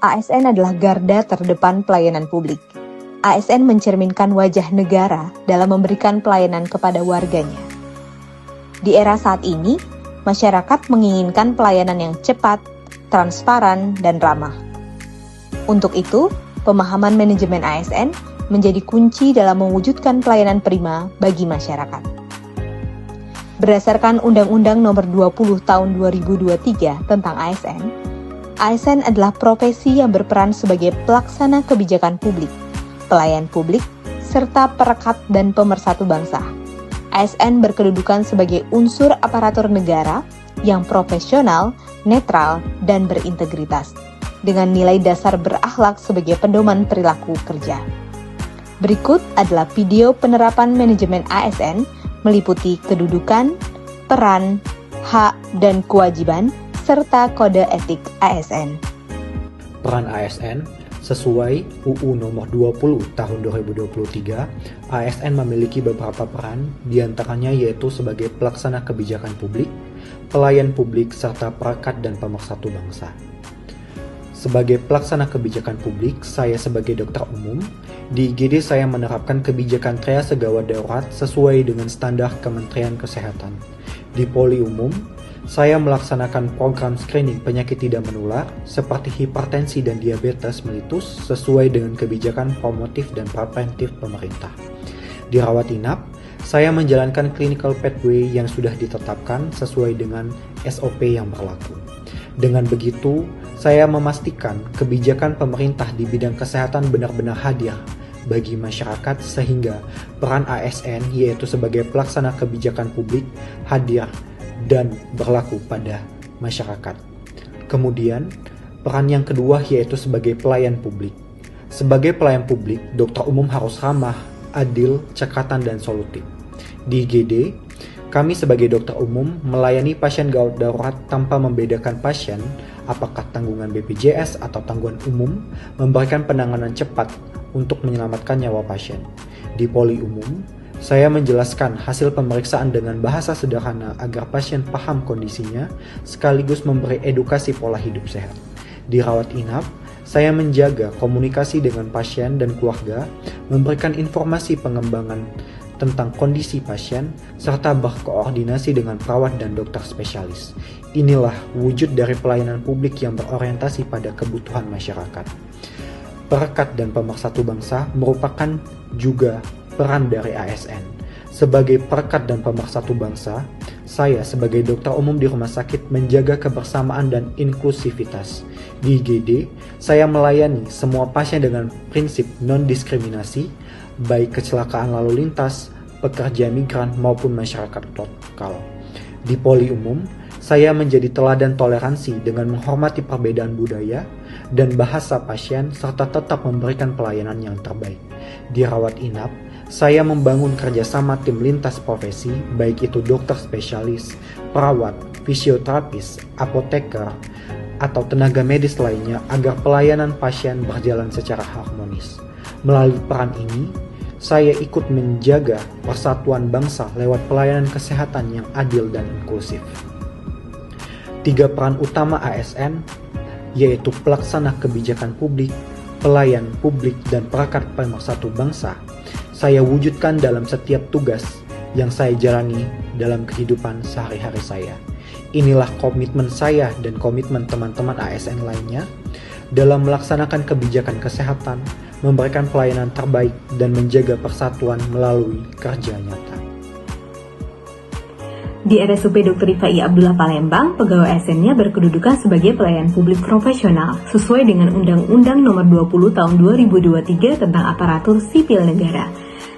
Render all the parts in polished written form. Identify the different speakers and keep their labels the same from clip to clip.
Speaker 1: ASN adalah garda terdepan pelayanan publik. ASN mencerminkan wajah negara dalam memberikan pelayanan kepada warganya. Di era saat ini, masyarakat menginginkan pelayanan yang cepat, transparan, dan ramah. Untuk itu, pemahaman manajemen ASN menjadi kunci dalam mewujudkan pelayanan prima bagi masyarakat. Berdasarkan Undang-Undang Nomor 20 Tahun 2023 tentang ASN, ASN adalah profesi yang berperan sebagai pelaksana kebijakan publik, pelayan publik, serta perekat dan pemersatu bangsa. ASN berkedudukan sebagai unsur aparatur negara yang profesional, netral, dan berintegritas, dengan nilai dasar berakhlak sebagai pedoman perilaku kerja. Berikut adalah video penerapan manajemen ASN meliputi kedudukan, peran, hak, dan kewajiban, serta kode etik ASN.
Speaker 2: Peran ASN sesuai UU Nomor 20 Tahun 2023, ASN memiliki beberapa peran, diantaranya yaitu sebagai pelaksana kebijakan publik, pelayan publik, serta perekat dan pemersatu bangsa. Sebagai pelaksana kebijakan publik, saya sebagai dokter umum, di IGD saya menerapkan kebijakan triase gawat darurat sesuai dengan standar Kementerian Kesehatan. Di Poli Umum, saya melaksanakan program screening penyakit tidak menular seperti hipertensi dan diabetes mellitus sesuai dengan kebijakan promotif dan preventif pemerintah. Di rawat inap, saya menjalankan clinical pathway yang sudah ditetapkan sesuai dengan SOP yang berlaku. Dengan begitu, saya memastikan kebijakan pemerintah di bidang kesehatan benar-benar hadir bagi masyarakat sehingga peran ASN yaitu sebagai pelaksana kebijakan publik hadir dan berlaku pada masyarakat. Kemudian, peran yang kedua yaitu sebagai pelayan publik. Sebagai pelayan publik, dokter umum harus ramah, adil, cekatan, dan solutif. Di IGD, kami sebagai dokter umum melayani pasien gawat darurat tanpa membedakan pasien, apakah tanggungan BPJS atau tanggungan umum, memberikan penanganan cepat untuk menyelamatkan nyawa pasien. Di Poli Umum, saya menjelaskan hasil pemeriksaan dengan bahasa sederhana agar pasien paham kondisinya, sekaligus memberi edukasi pola hidup sehat. Di rawat inap, saya menjaga komunikasi dengan pasien dan keluarga, memberikan informasi pengembangan tentang kondisi pasien, serta berkoordinasi dengan perawat dan dokter spesialis. Inilah wujud dari pelayanan publik yang berorientasi pada kebutuhan masyarakat. Perekat dan pemersatu bangsa merupakan juga peran dari ASN. Sebagai perekat dan pemersatu bangsa, saya sebagai dokter umum di rumah sakit menjaga kebersamaan dan inklusivitas. Di IGD, saya melayani semua pasien dengan prinsip non-diskriminasi, baik kecelakaan lalu lintas, pekerja migran maupun masyarakat lokal. Di Poli Umum, saya menjadi teladan toleransi dengan menghormati perbedaan budaya dan bahasa pasien serta tetap memberikan pelayanan yang terbaik. Di rawat inap, saya membangun kerjasama tim lintas profesi, baik itu dokter spesialis, perawat, fisioterapis, apoteker, atau tenaga medis lainnya agar pelayanan pasien berjalan secara harmonis. Melalui peran ini, saya ikut menjaga persatuan bangsa lewat pelayanan kesehatan yang adil dan inklusif. 3 peran utama ASN, yaitu pelaksana kebijakan publik, pelayan publik, dan perekat pemersatu bangsa, saya wujudkan dalam setiap tugas yang saya jalani dalam kehidupan sehari-hari saya. Inilah komitmen saya dan komitmen teman-teman ASN lainnya dalam melaksanakan kebijakan kesehatan, memberikan pelayanan terbaik, dan menjaga persatuan melalui kerja nyata.
Speaker 1: Di RSUP Dr. Rifai Abdullah Palembang, pegawai ASN-nya berkedudukan sebagai pelayan publik profesional sesuai dengan Undang-Undang Nomor 20 Tahun 2023 tentang Aparatur Sipil Negara.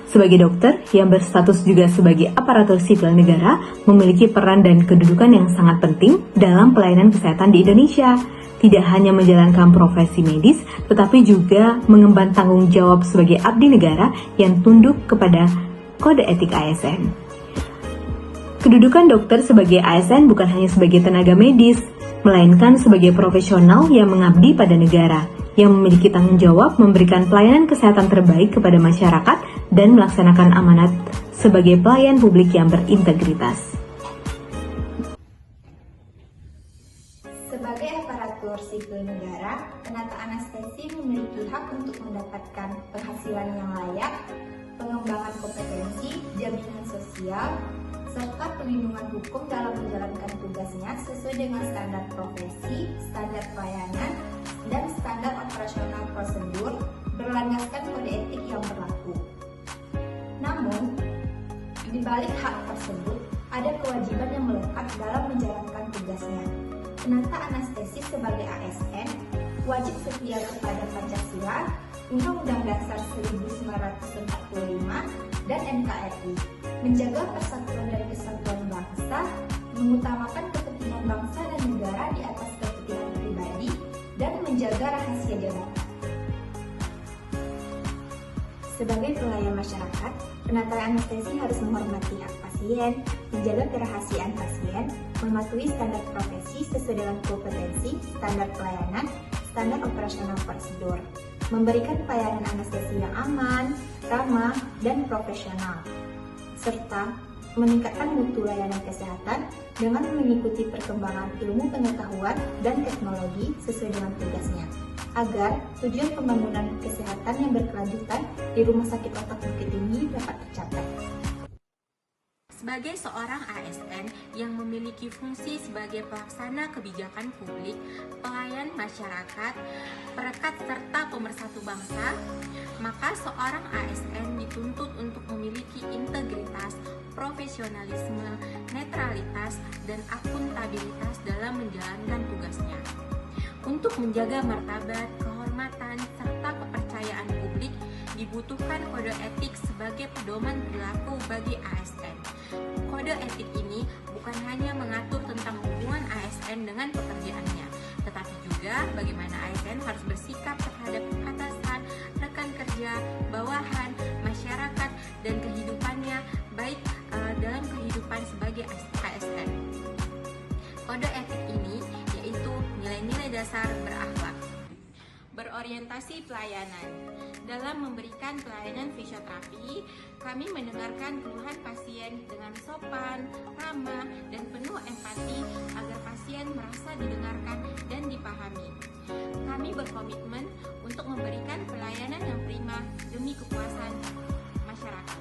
Speaker 1: Sebagai dokter yang berstatus juga sebagai aparatur sipil negara, memiliki peran dan kedudukan yang sangat penting dalam pelayanan kesehatan di Indonesia. Tidak hanya menjalankan profesi medis, tetapi juga mengemban tanggung jawab sebagai abdi negara yang tunduk kepada kode etik ASN. Kedudukan dokter sebagai ASN bukan hanya sebagai tenaga medis, melainkan sebagai profesional yang mengabdi pada negara, yang memiliki tanggung jawab memberikan pelayanan kesehatan terbaik kepada masyarakat dan melaksanakan amanat sebagai pelayan publik yang berintegritas.
Speaker 3: Sebagai aparatur sipil negara, penata anestesi memiliki hak untuk mendapatkan penghasilan yang layak, pengembangan kompetensi, jaminan sosial, serta perlindungan hukum dalam menjalankan tugasnya sesuai dengan standar profesi, standar pelayanan, dan standar operasional prosedur berlandaskan kode etik yang berlaku. Namun, di balik hak tersebut, ada kewajiban yang melekat dalam menjalankan tugasnya. Penata anestesi sebagai ASN wajib setia kepada Pancasila, Undang-Undang Dasar 1945, dan NKRI, menjaga persatuan dan kesatuan bangsa, mengutamakan kepentingan bangsa dan negara di atas kepentingan pribadi, dan menjaga rahasia jabatan. Sebagai pelayan masyarakat, penata anestesi harus menghormati hak pasien, menjaga kerahasiaan pasien, mematuhi standar profesi sesuai dengan kompetensi, standar pelayanan, standar operasional prosedur, memberikan pelayanan anestesi yang aman, ramah, dan profesional, serta meningkatkan mutu layanan kesehatan dengan mengikuti perkembangan ilmu pengetahuan dan teknologi sesuai dengan tugasnya, agar tujuan pembangunan kesehatan yang berkelanjutan di Rumah Sakit Otak Bukit Tinggi dapat tercapai.
Speaker 4: Sebagai seorang ASN yang memiliki fungsi sebagai pelaksana kebijakan publik, pelayan masyarakat, perekat serta pemersatu bangsa, maka seorang ASN dituntut untuk memiliki integritas, profesionalisme, netralitas, dan akuntabilitas dalam menjalankan tugasnya. Untuk menjaga martabat, kehormatan, serta kepercayaan publik, dibutuhkan kode etik sebagai pedoman perilaku bagi ASN. Kode etik ini bukan hanya mengatur tentang hubungan ASN dengan pekerjaannya, tetapi juga bagaimana ASN harus bersikap terhadap atasan, rekan kerja, bawahan, masyarakat, dan kehidupannya, baik dalam kehidupan sebagai ASN. Kode etik ini yaitu nilai-nilai dasar berakhlak. Berorientasi pelayanan. Dalam memberikan pelayanan fisioterapi, kami mendengarkan keluhan pasien dengan sopan, ramah, dan penuh empati agar pasien merasa didengarkan dan dipahami. Kami berkomitmen untuk memberikan pelayanan yang prima demi kepuasan masyarakat.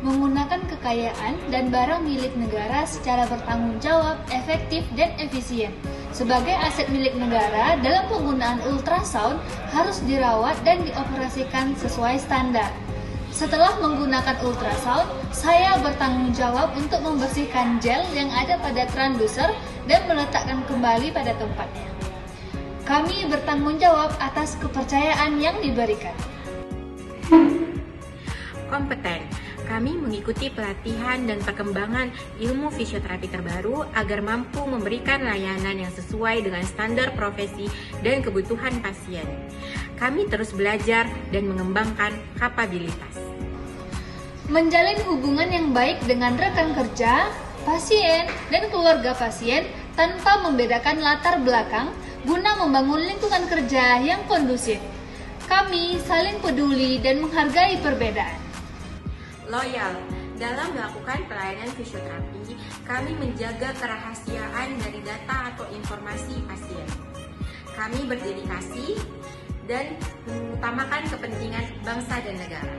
Speaker 5: Menggunakan kekayaan dan barang milik negara secara bertanggung jawab, efektif, dan efisien. Sebagai aset milik negara, dalam penggunaan ultrasound harus dirawat dan dioperasikan sesuai standar. Setelah menggunakan ultrasound, saya bertanggung jawab untuk membersihkan gel yang ada pada transducer dan meletakkan kembali pada tempatnya. Kami bertanggung jawab atas kepercayaan yang diberikan.
Speaker 4: Kompeten. Kami mengikuti pelatihan dan perkembangan ilmu fisioterapi terbaru agar mampu memberikan layanan yang sesuai dengan standar profesi dan kebutuhan pasien. Kami terus belajar dan mengembangkan kapabilitas.
Speaker 5: Menjalin hubungan yang baik dengan rekan kerja, pasien, dan keluarga pasien tanpa membedakan latar belakang guna membangun lingkungan kerja yang kondusif. Kami saling peduli dan menghargai perbedaan.
Speaker 4: Loyal. Dalam melakukan pelayanan fisioterapi, kami menjaga kerahasiaan dari data atau informasi pasien. Kami berdedikasi dan mengutamakan kepentingan bangsa dan negara.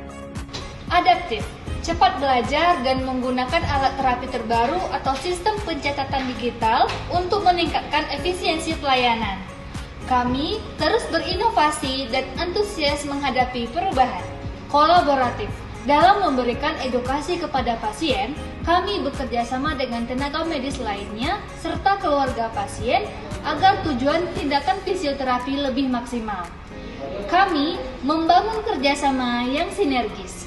Speaker 5: Adaptif. Cepat belajar dan menggunakan alat terapi terbaru atau sistem pencatatan digital untuk meningkatkan efisiensi pelayanan. Kami terus berinovasi dan antusias menghadapi perubahan. Kolaboratif. Dalam memberikan edukasi kepada pasien, kami bekerja sama dengan tenaga medis lainnya serta keluarga pasien agar tujuan tindakan fisioterapi lebih maksimal. Kami membangun kerjasama yang sinergis.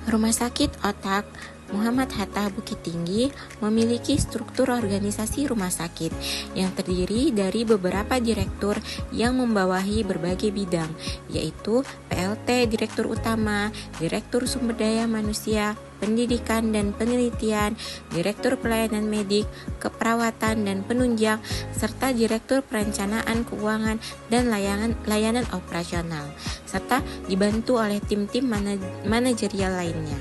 Speaker 4: Rumah Sakit Otak Muhammad Hatta Bukit Tinggi memiliki struktur organisasi rumah sakit yang terdiri dari beberapa direktur yang membawahi berbagai bidang, yaitu PLT Direktur Utama, Direktur Sumber Daya Manusia, Pendidikan dan Penelitian, Direktur Pelayanan Medik, Keperawatan dan Penunjang, serta Direktur Perencanaan Keuangan dan Layanan Operasional, serta dibantu oleh tim-tim manajerial lainnya.